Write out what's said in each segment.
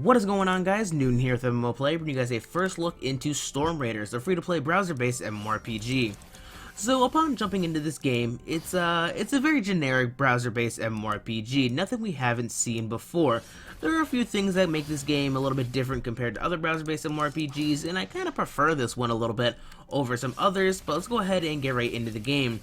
What is going on, guys? Newton here with MMOplay, bringing you guys a first look into Storm Raiders, a free-to-play browser-based MMORPG. So upon jumping into this game, it's a very generic browser-based MMORPG, nothing we haven't seen before. There are a few things that make this game a little bit different compared to other browser-based MMORPGs, and I kind of prefer this one a little bit over some others, but let's go ahead and get right into the game.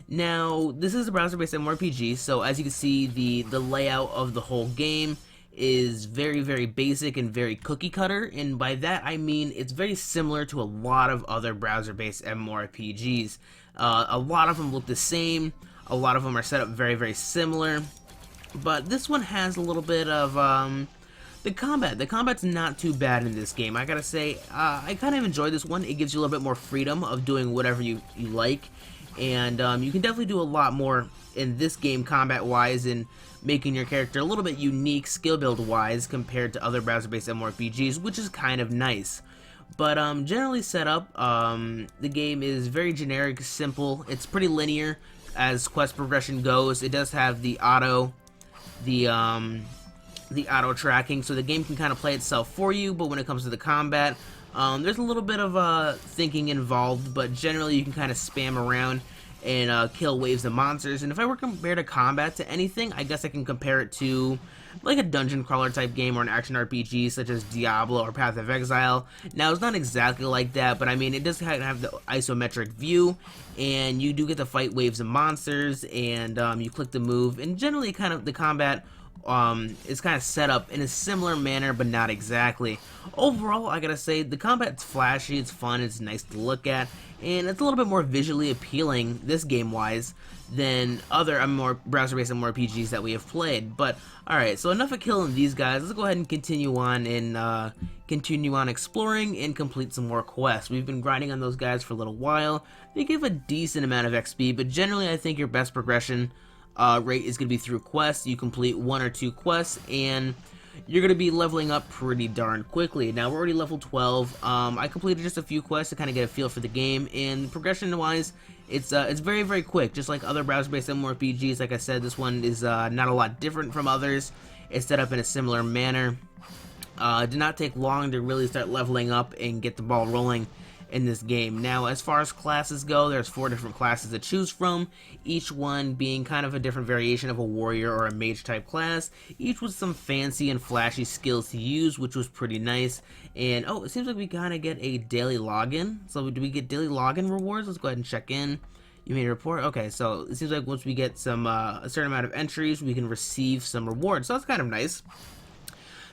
Now, this is a browser-based MMORPG, so as you can see, the layout of the whole game is very basic and very cookie cutter, and by that I mean it's very similar to a lot of other browser-based MMORPGs. A lot of them look the same, a lot of them are set up very similar, but this one has a little bit of the combat. The combat's not too bad in this game. I gotta say, I kind of enjoy this one. It gives you a little bit more freedom of doing whatever you like, and you can definitely do a lot more in this game combat-wise and making your character a little bit unique skill build-wise compared to other browser-based MMORPGs, which is kind of nice. But generally set up, the game is very generic, simple. It's pretty linear as quest progression goes. It does have the auto tracking, so the game can kind of play itself for you. But when it comes to the combat, there's a little bit of thinking involved, but generally you can kind of spam around and kill waves of monsters. And if I were to compare the combat to anything, I guess I can compare it to like a dungeon crawler type game or an action RPG such as Diablo or Path of Exile. Now, it's not exactly like that, but I mean, it does kind of have the isometric view, and you do get to fight waves of monsters, and you click the move, and generally kind of the combat is kind of set up in a similar manner, but not exactly. Overall, I gotta say, the combat's flashy, it's fun, it's nice to look at, and it's a little bit more visually appealing, this game-wise, than other browser-based MMORPGs that we have played. But, alright, so enough of killing these guys. Let's go ahead and continue on exploring and complete some more quests. We've been grinding on those guys for a little while. They give a decent amount of XP, but generally I think your best progression rate is going to be through quests. You complete 1 or 2 quests, and you're going to be leveling up pretty darn quickly. Now, we're already level 12. I completed just a few quests to kind of get a feel for the game, and progression-wise, it's very quick. Just like other browser-based MMORPGs, like I said, this one is not a lot different from others. It's set up in a similar manner. It did not take long to really start leveling up and get the ball rolling in this game. Now, as far as classes go, there's 4 different classes to choose from, each one being kind of a different variation of a warrior or a mage type class, each with some fancy and flashy skills to use, which was pretty nice. And oh, it seems like we kind of get a daily login. So do we get daily login rewards? Let's go ahead and check in. You made a report? Okay, so it seems like once we get some a certain amount of entries, we can receive some rewards, so that's kind of nice.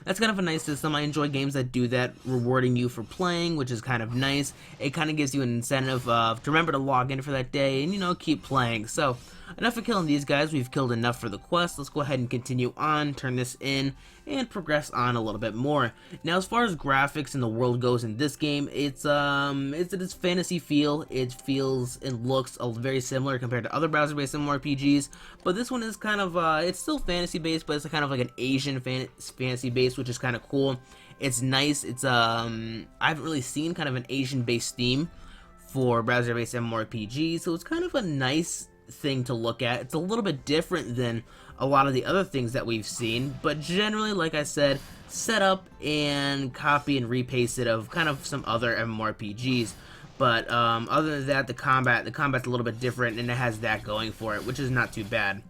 That's kind of a nice system. I enjoy games that do that, rewarding you for playing, which is kind of nice. It kind of gives you an incentive to remember to log in for that day and, you know, keep playing. So, enough of killing these guys. We've killed enough for the quest. Let's go ahead and continue on, turn this in, and progress on a little bit more. Now, as far as graphics and the world goes in this game, it's this fantasy feel. It feels and looks very similar compared to other browser-based MMORPGs, but this one is kind of it's still fantasy-based, but it's kind of like an Asian fantasy-based, which is kind of cool. It's nice. It's I haven't really seen kind of an Asian-based theme for browser-based MMORPGs, so it's kind of a nice thing to look at. It's a little bit different than a lot of the other things that we've seen, but generally, like I said, set up and copy and repaste it of kind of some other MMORPGs. But other than that, the combat's a little bit different, and it has that going for it, which is not too bad.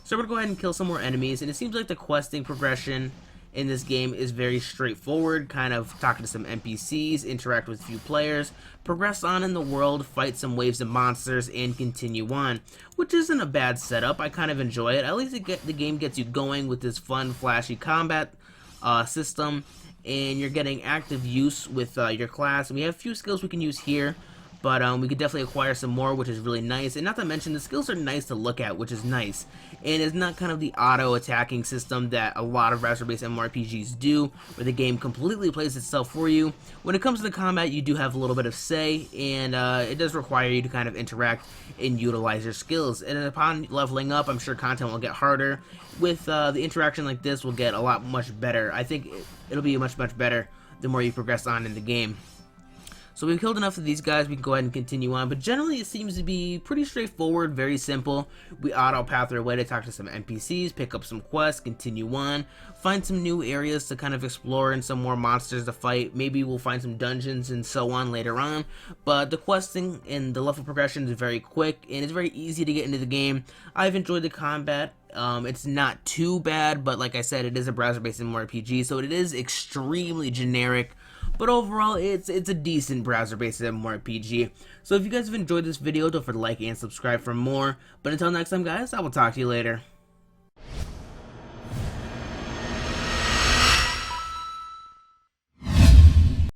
So we're gonna go ahead and kill some more enemies, and it seems like the questing progression in this game is very straightforward, kind of talking to some NPCs, interact with a few players, progress on in the world, fight some waves of monsters, and continue on, which isn't a bad setup. I kind of enjoy it. At least the game gets you going with this fun, flashy combat system, and you're getting active use with your class. And we have a few skills we can use here, but we could definitely acquire some more, which is really nice. And not to mention, the skills are nice to look at, which is nice. And it's not kind of the auto-attacking system that a lot of browser-based MMORPGs do, where the game completely plays itself for you. When it comes to the combat, you do have a little bit of say, and it does require you to kind of interact and utilize your skills. And upon leveling up, I'm sure content will get harder. With the interaction like this, will get a lot much better. I think it'll be much better the more you progress on in the game. So we've killed enough of these guys, we can go ahead and continue on, but generally it seems to be pretty straightforward, very simple. We auto path our way to talk to some NPCs, pick up some quests, continue on, find some new areas to kind of explore and some more monsters to fight. Maybe we'll find some dungeons and so on later on, but the questing and the level progression is very quick and it's very easy to get into the game. I've enjoyed the combat. It's not too bad, but like I said, it is a browser-based MMORPG, so it is extremely generic. But overall, it's a decent browser-based MMORPG. So if you guys have enjoyed this video, don't forget to like and subscribe for more. But until next time, guys, I will talk to you later.